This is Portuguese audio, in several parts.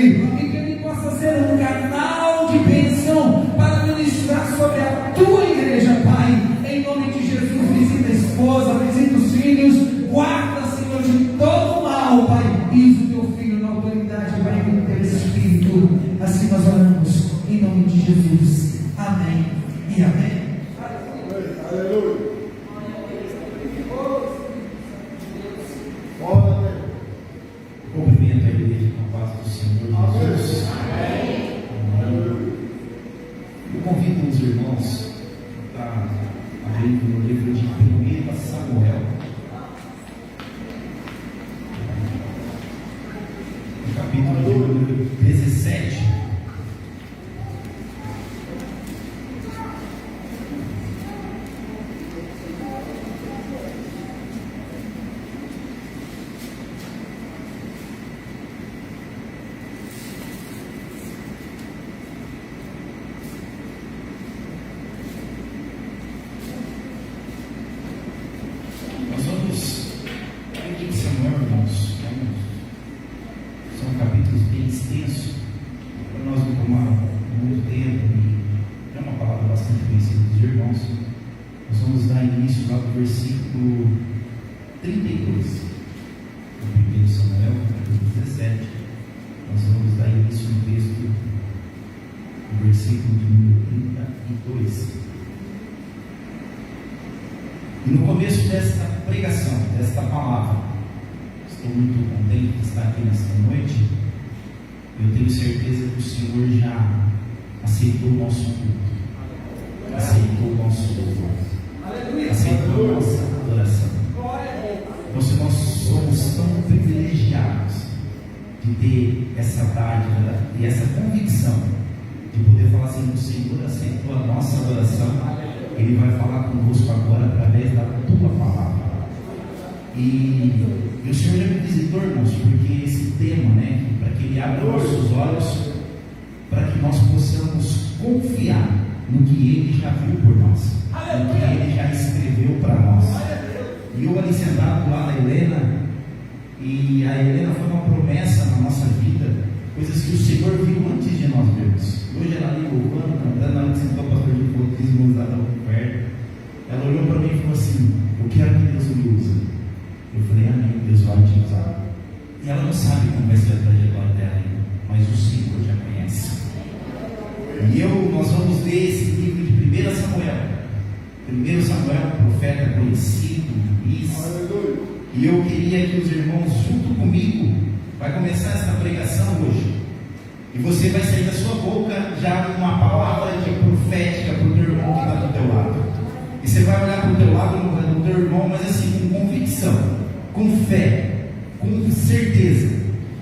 Ele, e que Ele possa ser um canal de bênção para ministrar sobre a tua igreja, Pai. Em nome de Jesus, visita a esposa, visita os filhos, guarda, Senhor, de todo mal, Pai. E usa o teu filho na autoridade, Pai, do teu Espírito. Assim nós oramos, em nome de Jesus. Amém e amém. Aleluia. Cumprimento a igreja com a paz do Senhor Jesus. Amém. Eu convido os irmãos a abrir no livro de 1 Samuel, no capítulo número 17. Versículo 32, no 1 Samuel, capítulo 17, nós vamos dar início no texto, no versículo de número 32. E no começo desta pregação, desta palavra, estou muito contente de estar aqui nesta noite. Eu tenho certeza que o Senhor já aceitou o nosso culto, aceitou o nosso louvor, aceitou a nossa adoração. Então, se nós somos tão privilegiados de ter essa dádiva e essa convicção de poder falar assim: o Senhor aceitou a nossa adoração, Ele vai falar conosco agora através da tua palavra. E o Senhor é me visitou, irmãos, porque esse tema, né, para que Ele abra nossos olhos, para que nós possamos confiar no que Ele já viu por nós, no que Ele já escreveu para nós. E eu ali sentado lá na Helena, e a Helena foi uma promessa na nossa vida, coisas que o Senhor viu antes de nós vermos. Hoje ela ali louvando, cantando, na hora que sentou o pastor de falou que os irmãos estavam perto, ela olhou para mim e falou assim: eu quero que Deus me use. Eu falei: amém, Deus vai te usar. E ela não sabe como vai ser a trajetória dela ainda, mas o Senhor já conhece. E nós vamos ler esse livro de 1 Samuel. 1 Samuel, profeta conhecido, e eu queria que os irmãos, junto comigo, vai começar essa pregação hoje. E você vai sair da sua boca já uma palavra de profética para o teu irmão que está do teu lado. E você vai olhar para o teu lado, no teu irmão, mas assim, com convicção, com fé, com certeza.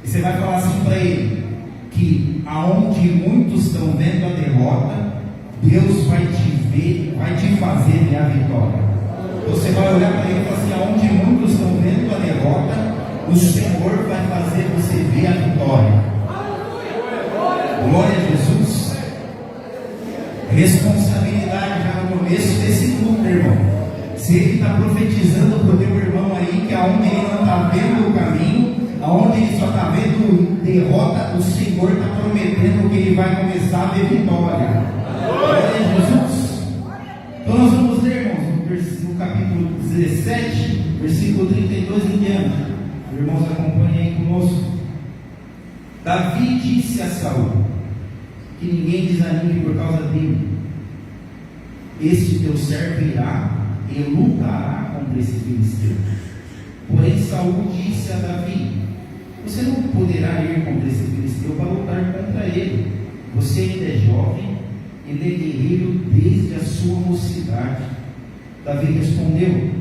E você vai falar assim para ele: que aonde muitos estão vendo a derrota, Deus vai te ver, vai te fazer ver a vitória. Você vai olhar para ele e falar assim: aonde muitos estão vendo a derrota, o Senhor vai fazer você ver a vitória. Glória a Jesus. Responsabilidade já no começo desse culto, irmão. Se ele está profetizando para o teu irmão aí que aonde ele não está vendo o caminho, aonde ele só está vendo derrota, o Senhor está prometendo que ele vai começar a ver vitória. Glória a Jesus. Então nós vamos ler, irmãos, no capítulo 17, versículo 32 em diante. Os irmãos acompanhem aí conosco. Davi disse a Saul: que ninguém desanime por causa dele. Este teu servo irá e lutará contra esse filisteu. Porém Saul disse a Davi: você não poderá ir contra esse filisteu para lutar contra ele. Você ainda é jovem, ele é guerreiro desde a sua mocidade. Davi respondeu: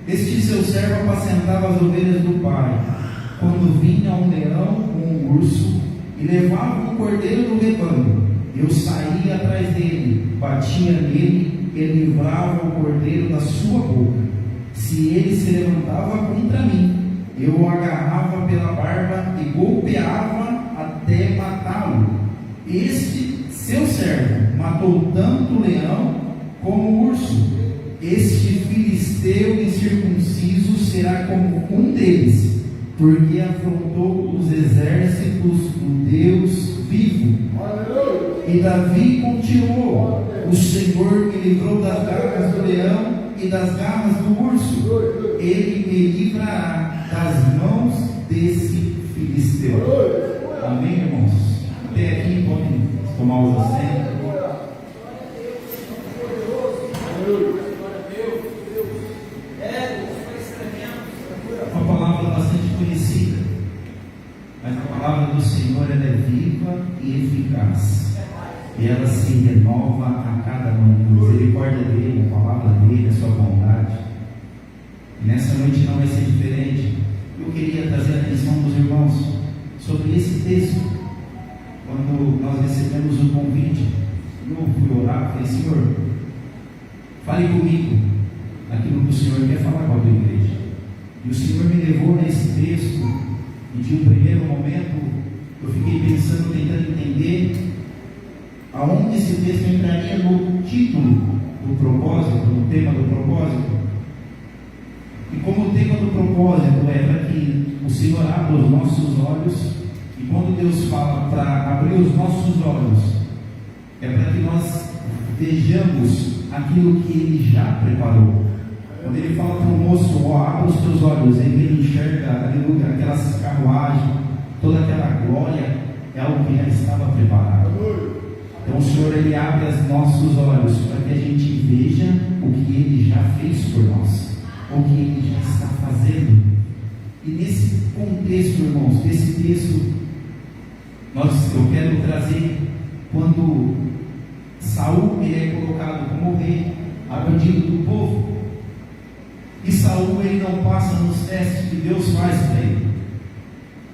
este seu servo apacentava as ovelhas do pai, quando vinha um leão ou um urso e levava um cordeiro do rebanho. Eu saía atrás dele, batia nele e livrava o cordeiro da sua boca. Se ele se levantava contra mim, eu o agarrava pela barba e golpeava até matá-lo. Este seu servo matou tanto o leão como o urso. Este filisteu incircunciso será como um deles, porque afrontou os exércitos do Deus E Davi continuou: o Senhor me livrou das garras do leão e das garras do urso. Ele me livrará das mãos desse filisteu. Amém, irmãos? Até aqui podem tomar os assentos. Uma palavra bastante conhecida, mas a palavra do Senhor ela é viva e eficaz, e ela se renova a cada manhã. A misericórdia dele, a palavra dele, a sua bondade. E nessa noite não vai ser diferente. Eu queria trazer a atenção dos irmãos sobre esse texto. Quando nós recebemos o convite, eu fui orar, falei: Senhor, fale comigo aquilo que o Senhor quer falar com a tua igreja. E o Senhor me levou nesse texto, e de um primeiro momento eu fiquei pensando, tentando entender aonde esse texto entraria no título do propósito, no tema do propósito. E como o tema do propósito é para que o Senhor abra os nossos olhos, e quando Deus fala para abrir os nossos olhos, é para que nós vejamos aquilo que Ele já preparou. Quando Ele fala para o moço: ó, abra os teus olhos, ele enxerga, aleluia, aquelas carruagens, toda aquela glória, é algo que já estava preparado. Então o Senhor, Ele abre os nossos olhos para que a gente veja o que Ele já fez por nós, o que Ele já está fazendo. E nesse contexto, irmãos, desse texto, eu quero trazer quando Saul é colocado como rei a pedido do povo. E Saul, ele não passa nos testes que Deus faz para ele.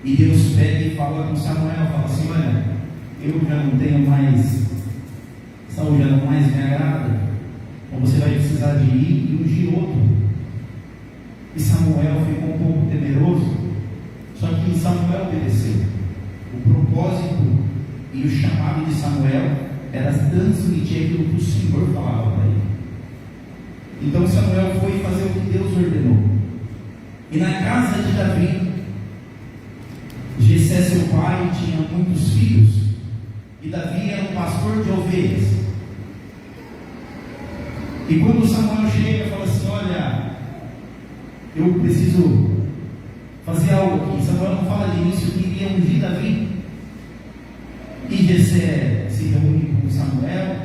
E Deus pega e fala com Samuel, fala assim: olha, eu já não tenho mais, Saul já não mais me agrada, então você vai precisar de ir e ungir outro. E Samuel ficou um pouco temeroso, só que Samuel obedeceu. O propósito e o chamado de Samuel era transmitir aquilo que o Senhor falava para ele. Então Samuel foi fazer o que Deus ordenou. E na casa de Davi, Jessé, seu pai, tinha muitos filhos, e Davi era um pastor de ovelhas. E quando Samuel chega e fala assim: olha, eu preciso fazer algo aqui. Samuel não fala de início que iria ungir Davi. E Jessé se reúne com Samuel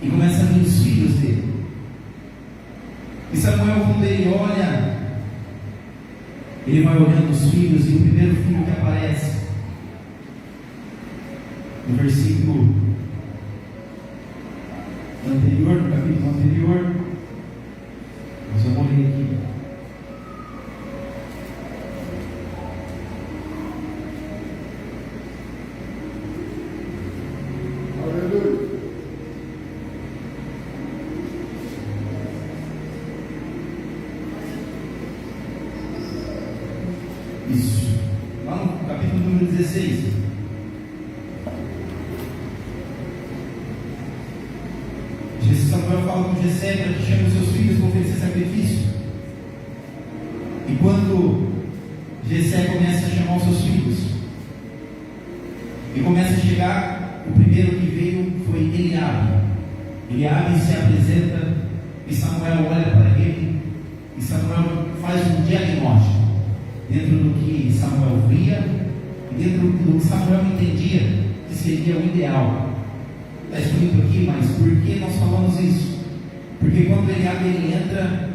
e começa a vir os filhos dele. E Samuel, quando ele olha, ele vai olhando os filhos, e o primeiro filho que aparece, no versículo anterior, no capítulo anterior, mas eu vou ler aqui. Aleluia. Isso, lá no capítulo número 16. Samuel fala com Jessé para que chame os seus filhos para oferecer sacrifício. E quando Jessé começa a chamar os seus filhos, e começa a chegar, o primeiro que veio foi Eliabe. Eliabe se apresenta, e Samuel olha para ele, e Samuel faz um diagnóstico dentro do que Samuel via e dentro do que Samuel entendia que seria o ideal. Está escrito aqui, mas por que nós falamos isso? Porque quando ele entra,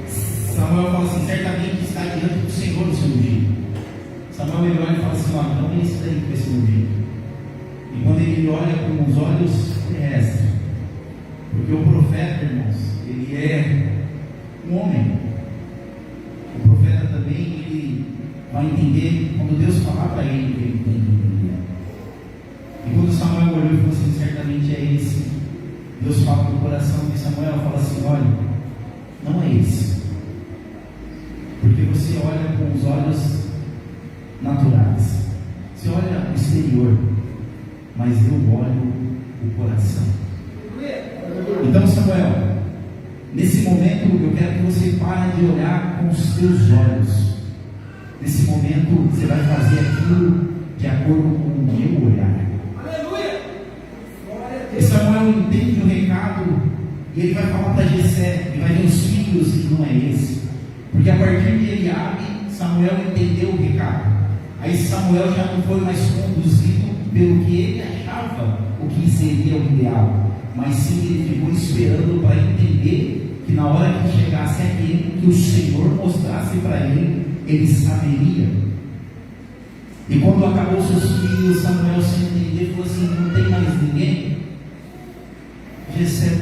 Samuel fala assim: certamente está diante do Senhor o seu ungido. Samuel ele olha e fala assim: ó, não é isso daí que vai ser ungido. E quando ele olha com os olhos terrestres, porque o profeta, irmãos, ele é um homem. O profeta também, ele vai entender quando Deus falar para ele que ele tem que entender. E quando Samuel olhou e falou assim: certamente é esse, Deus fala no coração de Samuel, fala assim: olha, não é esse, porque você olha com os olhos naturais, você olha o exterior, mas eu olho o coração. Então, Samuel, nesse momento eu quero que você pare de olhar com os teus olhos. Nesse momento você vai fazer aquilo de acordo com o meu olhar. E ele vai falar para Jessé, e vai ver os filhos que não é esse. Porque a partir de Eliabe, Samuel entendeu o recado. Aí Samuel já não foi mais conduzido pelo que ele achava o que seria o ideal, mas sim ele ficou esperando para entender que na hora que chegasse aquele que o Senhor mostrasse para ele, ele saberia. E quando acabou seus filhos, Samuel sem entender falou assim: não tem mais ninguém? Jessé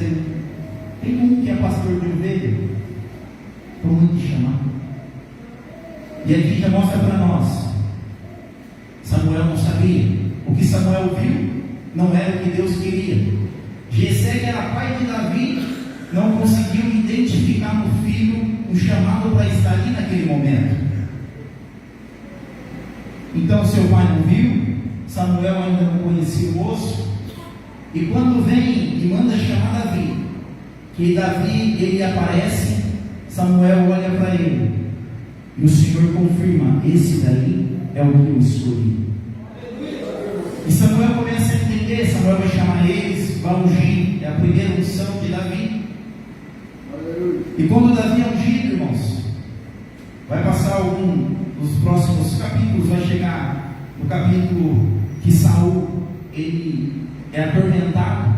tem um que é pastor de ovelha, vamos te chamar. E aqui já mostra para nós, Samuel não sabia. O que Samuel viu não era o que Deus queria. Jessé, que era pai de Davi, não conseguiu identificar no filho um chamado para estar ali naquele momento. Então seu pai não viu, Samuel ainda não conhecia o moço, e quando vem e manda chamar Davi, que Davi ele aparece, Samuel olha para ele, e o Senhor confirma: esse daí é o que eu escolhi. E Samuel começa a entender, Samuel vai chamar eles, vai ungir, é a primeira unção de Davi. E quando Davi é ungido, irmãos, vai passar algum dos próximos capítulos, vai chegar no capítulo que Saul ele é atormentado.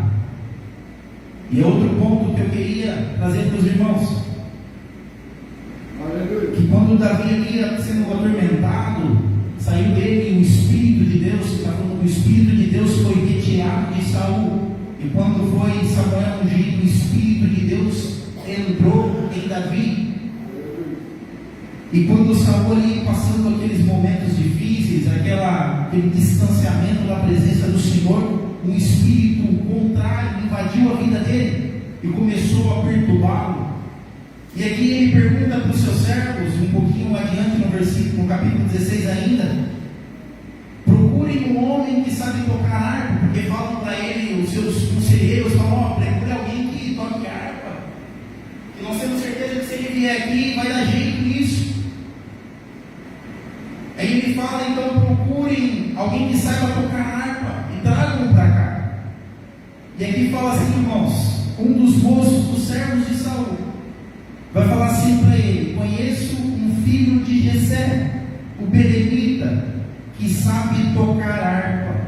E é outro ponto que eu queria trazer para os irmãos, que quando Davi ia sendo atormentado, saiu dele o Espírito de Deus, o Espírito de Deus foi retirado de Saul, e quando foi Samuel ungido, o Espírito de Deus entrou em Davi. E quando Saul ia passando aqueles momentos difíceis, aquele distanciamento da presença do Senhor, um espírito contrário invadiu a vida dele e começou a perturbá-lo. E aqui ele pergunta para os seus servos, um pouquinho adiante no capítulo 16 ainda: procurem um homem que sabe tocar harpa, porque falam para ele, os seus conselheiros falam: procure alguém que toque harpa, que nós temos certeza que se ele vier aqui vai dar jeito nisso. Aí ele fala: então procurem alguém que saiba tocar harpa e tragam para cá. E aqui fala assim, irmãos, um dos moços dos servos de Saul vai falar assim para ele: conheço um filho de Jessé, o belemita, que sabe tocar harpa.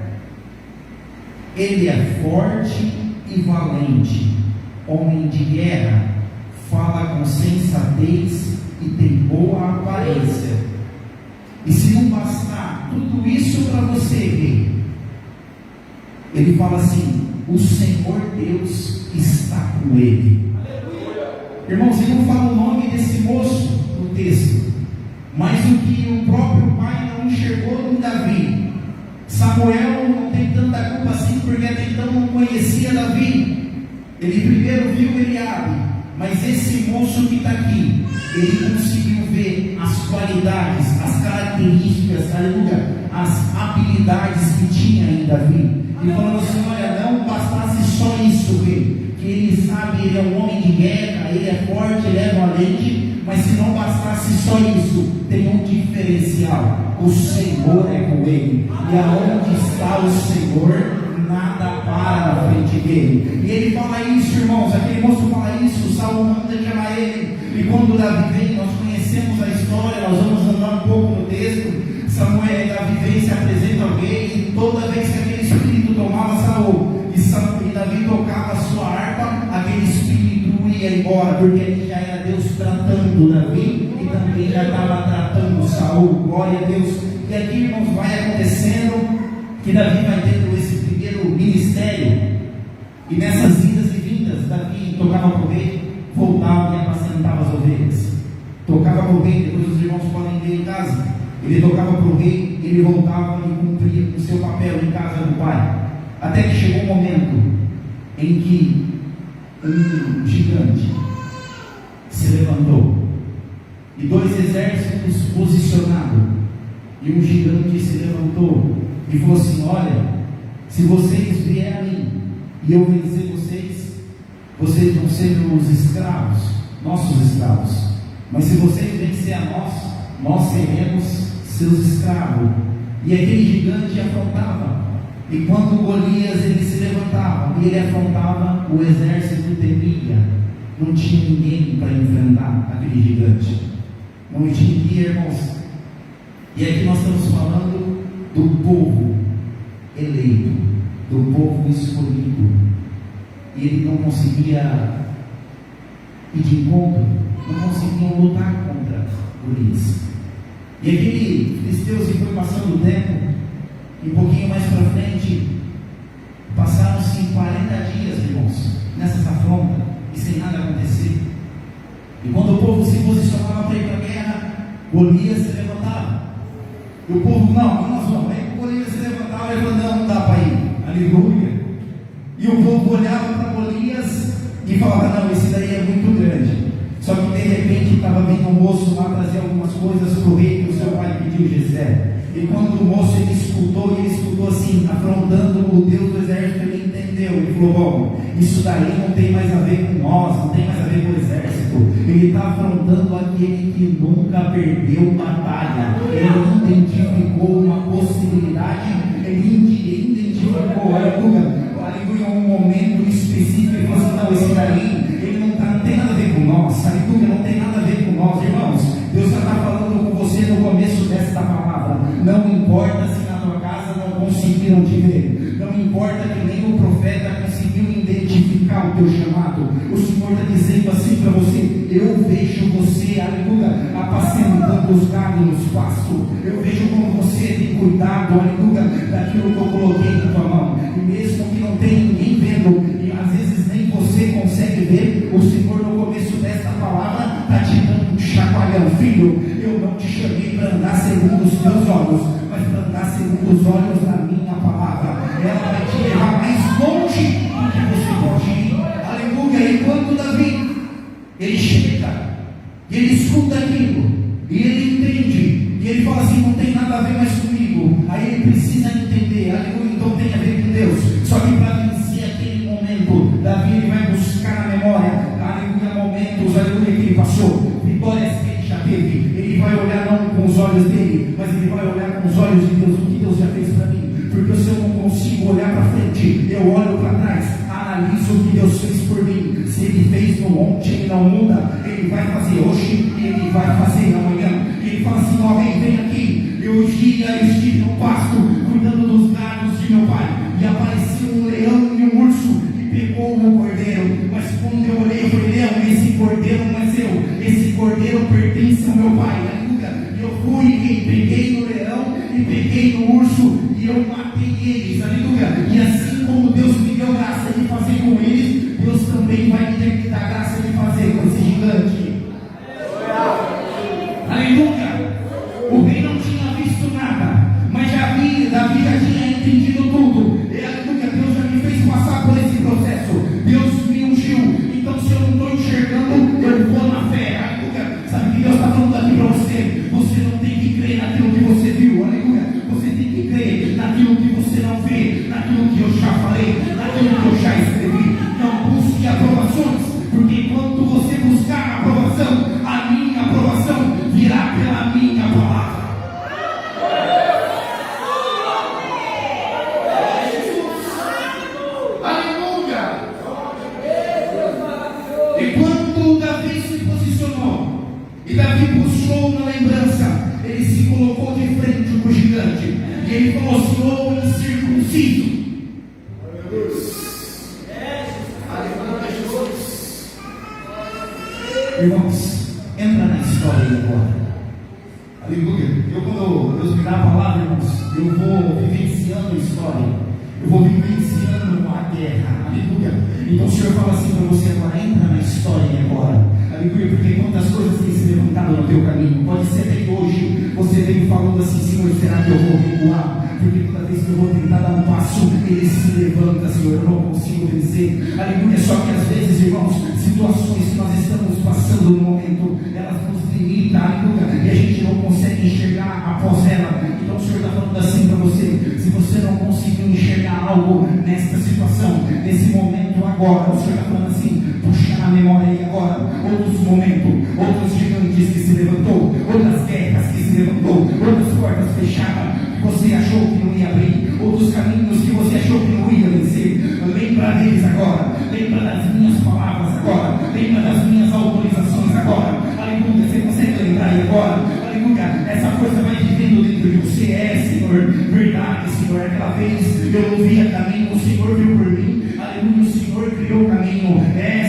Ele é forte e valente, homem de guerra, fala com sensatez e tem boa aparência. E se não bastar tudo isso para você ver, ele fala assim: o Senhor Deus está com ele. Irmãos, ele não fala o nome desse moço no texto, mas o que o próprio pai não enxergou em Davi. Samuel não tem tanta culpa assim, porque até então não conhecia Davi. Ele primeiro viu Eliabe, mas esse moço que está aqui, ele conseguiu ver as qualidades, as características, aleluia, as habilidades que tinha em Davi. E falando assim: olha, não bastasse só isso, rei, que ele sabe, ele é um homem de guerra, ele é forte, ele é valente, mas se não bastasse só isso, tem um diferencial: o Senhor é com ele, e aonde está o Senhor, nada para na frente dele. E ele fala isso, irmãos, aquele moço fala isso, Saul manda chamar ele, e quando Davi vem, nós conhecemos a história, nós vamos andar um pouco no texto. Samuel e Davi vem, se apresenta ao rei, e toda vez que aquele espírito tomava Saul, e Davi tocava a sua harpa, aquele espírito ia embora, porque ele já era Deus tratando Davi, e também já estava tratando Saul. Glória a Deus. E aqui, irmãos, vai acontecendo que Davi vai tendo esse primeiro ministério, e nessas idas e vindas, Davi tocava para o rei, voltava e apacentava as ovelhas. Tocava para o rei, depois os irmãos podem ver em casa. Ele tocava para o rei, ele voltava e cumpria o seu papel em casa do pai. Até que chegou um momento em que um gigante se levantou, e dois exércitos posicionados, e um gigante se levantou e falou assim: olha, se vocês vierem a mim e eu vencer vocês, vocês vão ser os escravos, nossos escravos. Mas se vocês vencer a nós, nós seremos seus escravos. E aquele gigante afrontava E quando Golias ele se levantava e ele afrontava, o exército temia. Não tinha ninguém para enfrentar aquele gigante. Não tinha, irmãos. E aqui nós estamos falando do povo eleito, do povo escolhido. E ele não conseguia ir de encontro, não conseguiam lutar contra Golias. E aquele filisteus foi passando o tempo, e um pouquinho mais para frente, passaram-se 40 dias, irmãos, nessa afronta, e sem nada acontecer. E quando o povo se posicionava para ir para a guerra, Golias se levantava. E o povo, não, nós vamos. Aí Golias se levantava e falava, não dá para ir. Aleluia. E o povo olhava para Golias e falava, não, esse daí é muito grande. Só que de repente estava vindo um moço lá trazer algumas coisas para o rei que o seu pai pediu, Jessé. E quando o moço ele escutou assim, afrontando o Deus do exército, ele entendeu. Ele falou, bom, isso daí não tem mais a ver com nós, não tem mais a ver com o exército. Ele está afrontando aquele que nunca perdeu batalha. Ele identificou uma possibilidade, ele identificou, aleluia, um momento específico. Ele falou assim, não, esse daí, ele não tem nada a ver com nós, aleluia, não tem nada a ver com nós, irmãos. Deus já está falando com você no começo desta palavra. Não importa se na tua casa não conseguiram te ver, não importa que nem o profeta conseguiu identificar o teu chamado. O Senhor está dizendo assim para você: eu vejo você, aleluia, apacentando os gados nos pastos. Eu vejo como você tem cuidado, aleluia, daquilo que eu coloquei na tua mão. E mesmo que não tenha ninguém vendo, e às vezes nem você consegue ver, o Senhor no começo desta palavra está te dando um chacoalhão. Filho, eu não te chamei para andar segundo os teus olhos, mas para andar segundo os olhos da minha palavra. Ela vai te levar mais longe do que você pode ir. Aleluia. Enquanto Davi, ele chega, e ele escuta aquilo, e ele entende, e ele fala assim, não tem nada a ver mais comigo. Aí ele precisa entender, aleluia, então tem a ver com Deus. Só que para vencer aquele momento, Davi ele vai buscar na memória, aleluia, momentos, aleluia, que ele passou, vitórias que ele já teve. Ele vai olhar não com os olhos dele, mas ele vai olhar com os olhos de Deus, o que Deus já fez para mim. Porque se eu não consigo olhar para frente, eu olho para trás, analiso o que Deus fez por mim. Se ele fez no monte, ele não muda, ele vai fazer hoje, ele vai fazer amanhã. Ele fala assim, ó, vem aqui. Eu estive no pasto, cuidando dos gados de meu pai, e apareceu um leão e um urso, e pegou o cordeiro. Mas quando eu olhei, eu falei, leão, esse cordeiro não é seu, esse cordeiro pertence ao meu pai, aleluia. E eu fui e peguei no leão, e peguei no urso, e eu matei eles, aleluia. E assim como Deus me deu graça de fazer com eles, Deus também vai me dar graça de fazer com esse gigante. Aleluia. O rei não tinha visto nada, mas Davi já tinha entendido tudo. E aleluia, Deus já me fez passar por esse processo. Deus me ungiu. Então se eu não estou enxergando, eu vou na fé. Aleluia. Sabe o que Deus está falando aqui para você? Você não tem que crer naquilo que você viu. Aleluia. Você tem que crer naquilo que você não vê, naquilo que eu já falei, naquilo que eu já escrevi. Não busque aprovações, porque enquanto você buscar a aprovação, a minha aprovação virá pela minha palavra. Aleluia! E quando Davi se posicionou, e Davi buscou na lembrança, ele se colocou de frente com o gigante, e ele falou, sou incircunciso. Irmãos, entra na história aí agora. Aleluia. Quando Deus me dá a palavra, irmãos, eu vou vivenciando a história. Eu vou vivenciando a guerra. Aleluia. Então o Senhor fala assim para você agora, entra na história aí agora. Aleluia. Porque quantas coisas têm se levantado no teu caminho. Pode ser até que hoje você vem falando assim, Senhor, será que eu vou recuar? Porque toda vez que eu vou tentar dar um passo, ele se levanta, Senhor, eu não consigo vencer. Aleluia. Só que às vezes, irmãos, situações que nós estamos passando no momento, elas nos limitam, aleluia, e a gente não consegue enxergar após ela. Então o Senhor está falando assim para você: se você não conseguiu enxergar algo nesta situação, nesse momento agora, o Senhor está falando assim, puxa na memória aí agora, outros momentos, outros gigantes que se levantou, outras guerras que se levantou, outras portas fechadas, que você achou achou que não ia abrir, outros caminhos que você achou que não ia vencer. Lembra deles agora, lembra das minhas palavras agora, lembra das minhas autorizações agora. Aleluia, você consegue lembrar aí agora? Aleluia, essa coisa vai vivendo dentro de você. Senhor, verdade, Senhor. Aquela vez eu não via caminho, o Senhor viu por mim. Aleluia, o Senhor criou o caminho.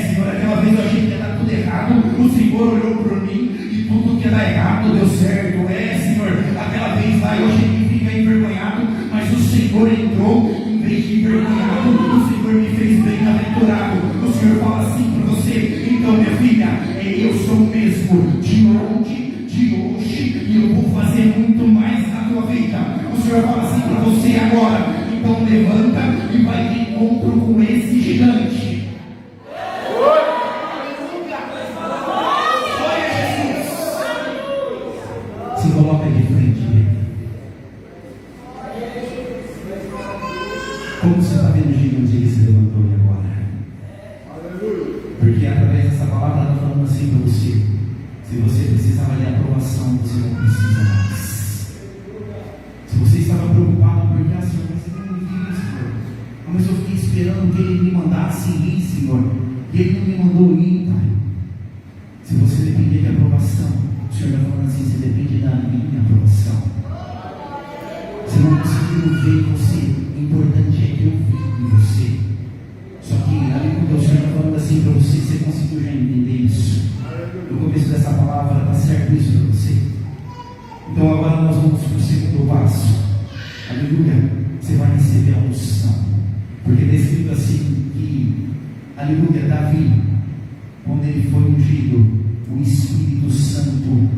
Senhor, aquela vez eu achei que ia dar tudo errado, o Senhor olhou por mim e tudo que ia dar errado deu certo. Senhor, aquela vez lá eu achei que fica envergonhado, mas o Senhor entrou, em vez de envergonhado, o Senhor me fez bem-aventurado. O Senhor fala assim para você: então, minha filha, eu sou o mesmo de ontem, de hoje, e eu vou fazer muito mais na tua vida. O Senhor fala assim para você agora: então levanta e vai de encontro com esse gigante. Se coloca de frente dele. Como você está vendo o gigante que se levantou agora? Aleluia. Porque através dessa palavra ela está falando assim para você: se você precisava de aprovação, você não precisa mais. Se você estava preocupado porque Senhor, mas você não me viu, Senhor. Mas eu fiquei esperando que Ele me mandasse ir, Senhor, e Ele não me mandou ir, Pai. Se você depender de aprovação, o Senhor está falando assim: você depende da minha aprovação. Você não conseguiu ver em você, o importante é que eu vi em você. Só que aleluia, o Senhor está falando assim para você: você conseguiu já entender isso? No começo dessa palavra, está certo isso para você? Então agora nós vamos para o segundo passo. Aleluia, você vai receber a unção. Porque está escrito assim que, aleluia, Davi, quando ele foi ungido, o Espírito Santo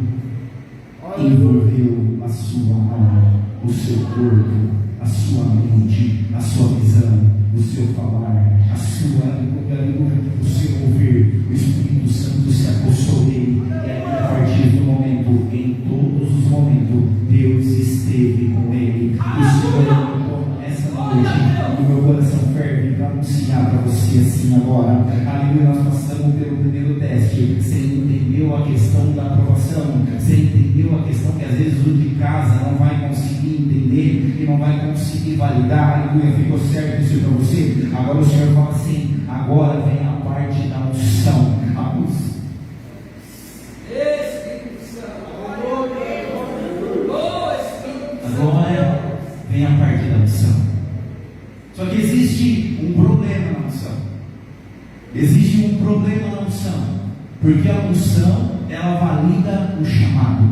envolveu a sua alma, o seu corpo, a sua mente, a sua visão, o seu falar, a sua aleluia, o seu ouvir. O Espírito Santo se apossou dele, e aí, a partir do momento, em todos os momentos, Deus esteve com ele. O Senhor, essa noite, o meu coração ferve para anunciar para você assim agora. Aleluia, nós passamos pelo primeiro teste. Você entendeu a questão da aprovação? Você entendeu a questão que às vezes o de casa não vai conseguir entender e não vai conseguir validar? Aleluia, ficou certo isso para você? Agora o Senhor fala assim: agora vem a parte da unção. A unção. Agora vem a parte da unção. Só que existe um problema na unção. Existe um problema na unção. Porque a unção, ela valida o chamado.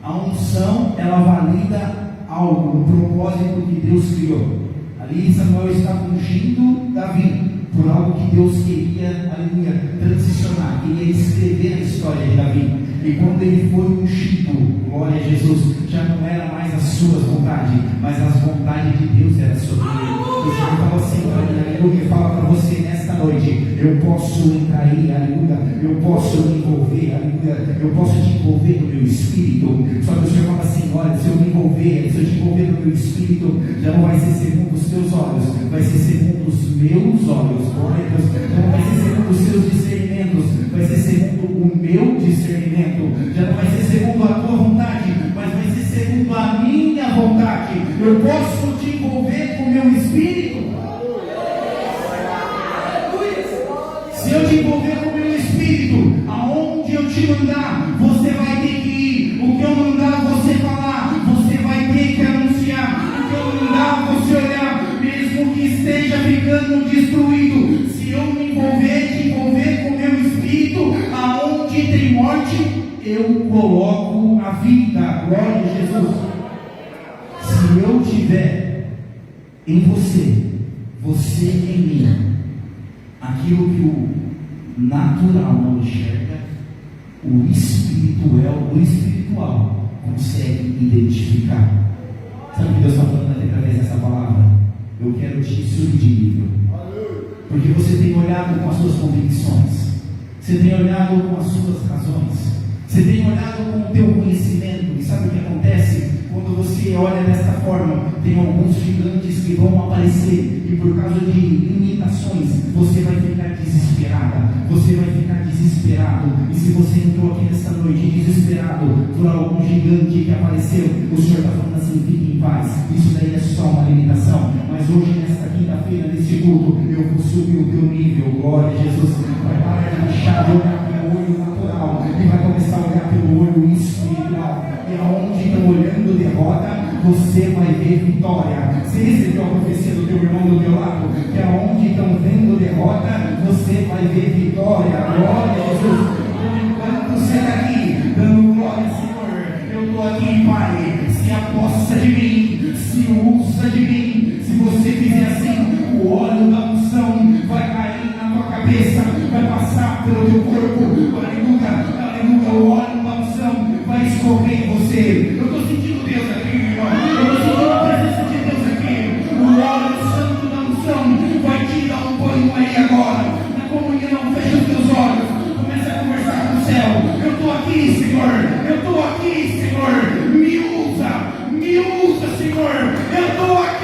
A unção, ela valida algo, o propósito que Deus criou. Ali Samuel estava ungindo Davi por algo que Deus queria, aleluia, transicionar, queria escrever a história de Davi. E quando ele foi ungido, glória a Jesus, já não era mais as suas vontades, mas as vontades de Deus eram sobre ele. O Senhor fala assim para mim, aleluia, fala para você nesta noite: eu posso entrar aí, aleluia, eu posso me envolver, aleluia, eu posso te envolver no meu espírito. Só que o Senhor fala assim: olha, se eu me envolver, se eu te envolver no meu espírito, já não vai ser segundo os teus olhos, vai ser segundo os meus olhos, glória a Deus. Não vai ser segundo os seus discernimentos, vai ser segundo o meu discernimento. Já não vai ser segundo a tua vontade, mas vai ser segundo a minha vontade. Eu posso te envolver com o meu espírito. Se eu te envolver com o meu espírito, aonde eu te mandar, você vai ter que ir. O que eu mandar você falar, você vai ter que anunciar. O que eu mandar você olhar, mesmo que esteja ficando destruído. Se eu me envolver, te envolver com o meu espírito, aonde tem morte, eu coloco a vida. Glória a Jesus. Se eu tiver em você, você em mim, aquilo que o natural não enxerga, o espiritual consegue identificar. Sabe o que Deus está falando aqui através dessa palavra? Eu quero te subir de nível. Porque você tem olhado com as suas convicções, você tem olhado com as suas razões, você tem olhado com o teu conhecimento. E sabe o que acontece? Quando você olha desta forma, tem alguns gigantes que vão aparecer, e por causa de limitações, você vai ficar desesperada, você vai ficar desesperado. E se você entrou aqui nesta noite desesperado por algum gigante que apareceu, o Senhor está falando assim: fique em paz. Isso daí hoje, nesta quinta-feira, nesse culto, eu vou subir o teu nível. Glória a Jesus. Vai parar de deixar de olhar pelo olho natural e vai começar a olhar pelo olho espiritual. E aonde estão olhando derrota, você vai ver vitória. Você recebeu a profecia do teu irmão do teu lado? Que aonde estão vendo derrota, você vai ver vitória. Glória a Jesus. Enquanto você está aqui, dando glória, Senhor, eu estou aqui, Pai. Se aposta de mim, se usa de mim. Se você fizer assim, o óleo da unção vai cair na tua cabeça, vai passar pelo teu corpo. Aleluia, aleluia. O óleo da unção vai escorrer em você. Eu estou sentindo Deus aqui, irmão. Eu estou sentindo a presença de Deus aqui. O óleo santo da unção vai te dar um banho aí agora. Na comunhão, fecha os teus olhos. Começa a conversar com o céu. Eu estou aqui, Senhor. Eu estou aqui, Senhor. Me usa, Senhor. Eu estou aqui.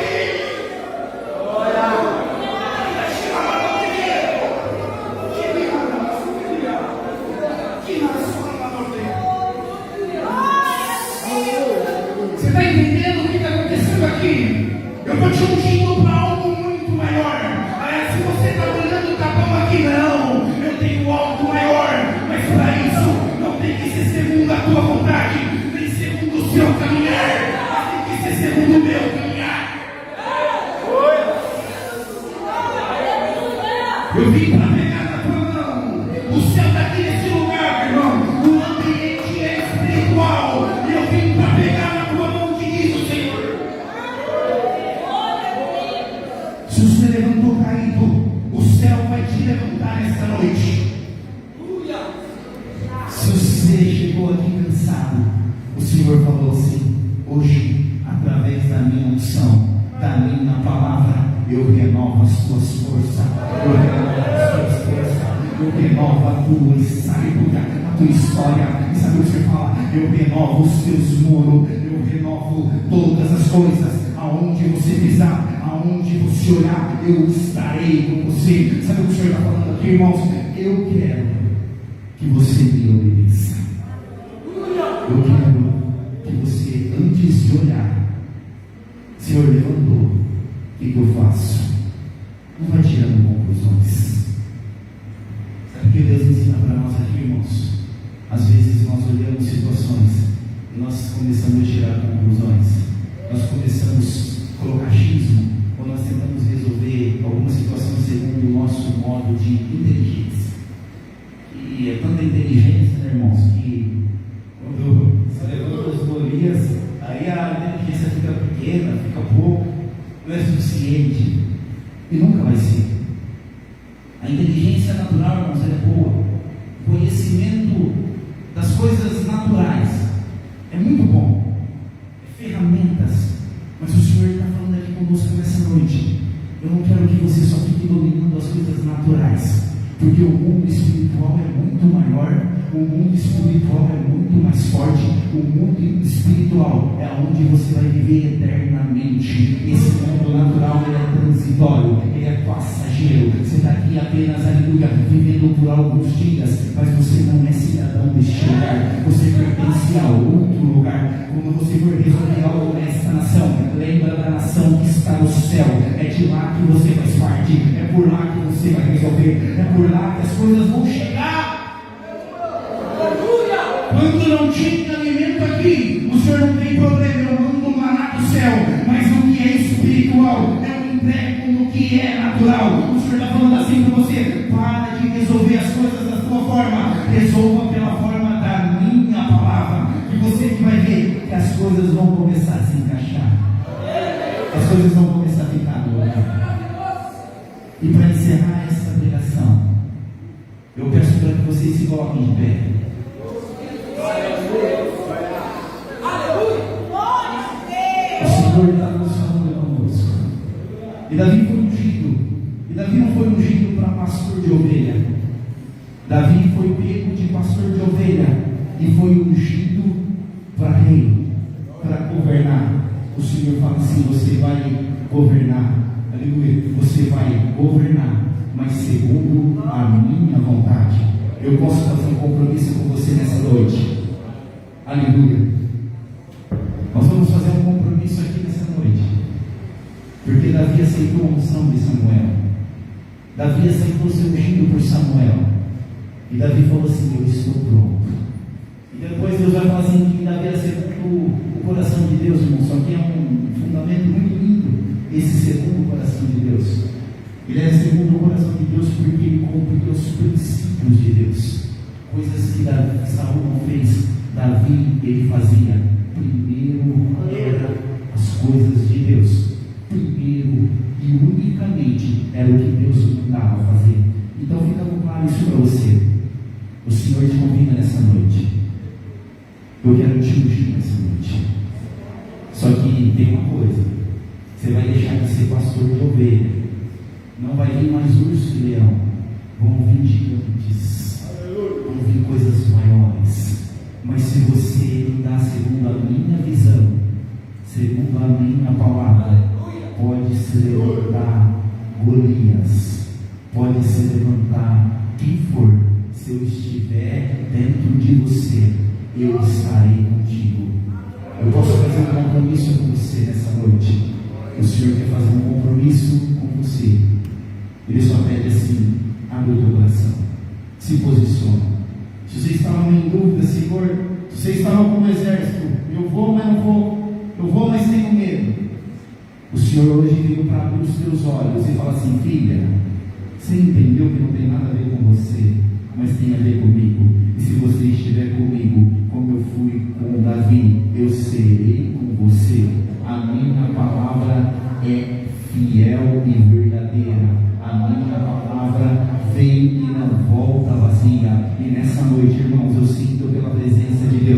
Você está entendendo o que está acontecendo aqui? Eu estou te ungindo para algo muito maior. Se você está olhando o tapão aqui, não. Eu tenho algo maior. Mas para isso, não tem que ser segundo a tua vontade, nem segundo o seu caminhar. Mas tem que ser segundo o meu caminhar. Eu vim para pegar na tua mão. O céu está aqui nesse lugar, irmão. O ambiente é espiritual. E eu vim para pegar na tua mão, que diz o Senhor. Se você levantou caído, o céu vai te levantar esta noite. Se você chegou aqui cansado, o Senhor falou assim: hoje, através da minha unção, da minha palavra, eu renovo as tuas forças, eu renovo a tua história. E sabe o que você fala? Eu renovo os teus muros, eu renovo todas as coisas. Aonde você pisar, aonde você olhar, eu estarei com você. Sabe o que o Senhor está falando aqui, irmãos? Eu quero que você me obedeça. Eu quero que você, antes de olhar, Senhor levantou, o que eu faço? Não vai tirando conclusões. Sabe o que Deus ensina para nós aqui, irmãos? Às vezes nós olhamos situações e nós começamos a tirar conclusões. Nós começamos a colocar achismo, ou nós tentamos resolver alguma situação segundo o nosso modo de inteligência. E é tanta inteligência, né, irmãos, que quando você levanta as Golias, aí a inteligência fica pequena, fica pouco, não é suficiente, e nunca vai ser. A inteligência natural, irmãos, é boa. O conhecimento das coisas naturais é muito bom. É ferramentas. Mas o Senhor está falando aqui conosco nessa noite. Eu não quero que você só fique dominando as coisas naturais, porque o mundo espiritual é muito maior, o mundo espiritual é muito mais forte, o mundo espiritual é onde você vai viver eternamente. Esse mundo natural ele é transitório, ele é passageiro. Você está aqui apenas, aleluia, vivendo por alguns dias, mas você não é cidadão deste lugar, você pertence a outro lugar. Quando você for resolver algo nesta nação, lembra da nação que está no céu. É de lá que você faz parte, é por lá que você vai resolver, é por lá que as coisas vão chegar. Quando não tinha alimento aqui, o Senhor não tem problema, eu mando um maná do céu, mas o que é espiritual, eu entrego no que é natural. O Senhor está falando assim para você: para de resolver as coisas da sua forma, resolva pela forma da minha palavra, e você que vai ver que as coisas vão começar a se encaixar, as coisas vão começar a ficar no lugar. E para encerrar essa pregação, eu peço para que vocês se coloquem de pé. O Senhor está nos falando conosco. E Davi foi ungido. E Davi não foi ungido para pastor de ovelha. Davi foi pego de pastor de ovelha e foi ungido para rei, para governar. O Senhor fala assim: você vai governar. Aleluia. Você vai governar, mas segundo a minha vontade. Eu posso fazer um compromisso com você nessa noite. Aleluia. Nós vamos fazer um compromisso aqui nessa noite, porque Davi aceitou a unção de Samuel. Davi aceitou ser ungido por Samuel. E Davi falou assim: eu estou pronto. E depois Deus vai falar assim, que Davi aceitou o coração de Deus, irmão. Só que é um fundamento muito lindo, esse segundo coração de Deus. Ele é segundo o coração de Deus porque ele cumpre os princípios de Deus. Coisas que Saul não fez, Davi ele fazia. Primeiro era as coisas de Deus. Primeiro e unicamente era o que Deus mandava fazer. Então fica claro isso para você. O Senhor te convida nessa noite. Eu quero te ungir nessa noite. Só que tem uma coisa: você vai deixar de ser pastor de ovelha. Não vai vir mais urso e leão. Vão vir gigantes. Vão vir coisas maiores. Mas se você andar segundo a minha visão, segundo a minha palavra, pode se levantar Golias, pode se levantar quem for. Se eu estiver dentro de você, eu estarei contigo. Eu posso fazer um compromisso com você nessa noite. O Senhor quer fazer um compromisso com você. Ele só pede assim: abre o teu coração, se posiciona. Se você estava em dúvida, Senhor, se você estava com um exército, eu vou, mas não vou, eu vou, mas tenho medo. O Senhor hoje veio para abrir os teus olhos e falar assim: filha, você entendeu que não tem nada a ver com você, mas tem a ver comigo. E se você estiver comigo, como eu fui com Davi, eu serei com você. A minha palavra é fiel e verdadeira. A minha palavra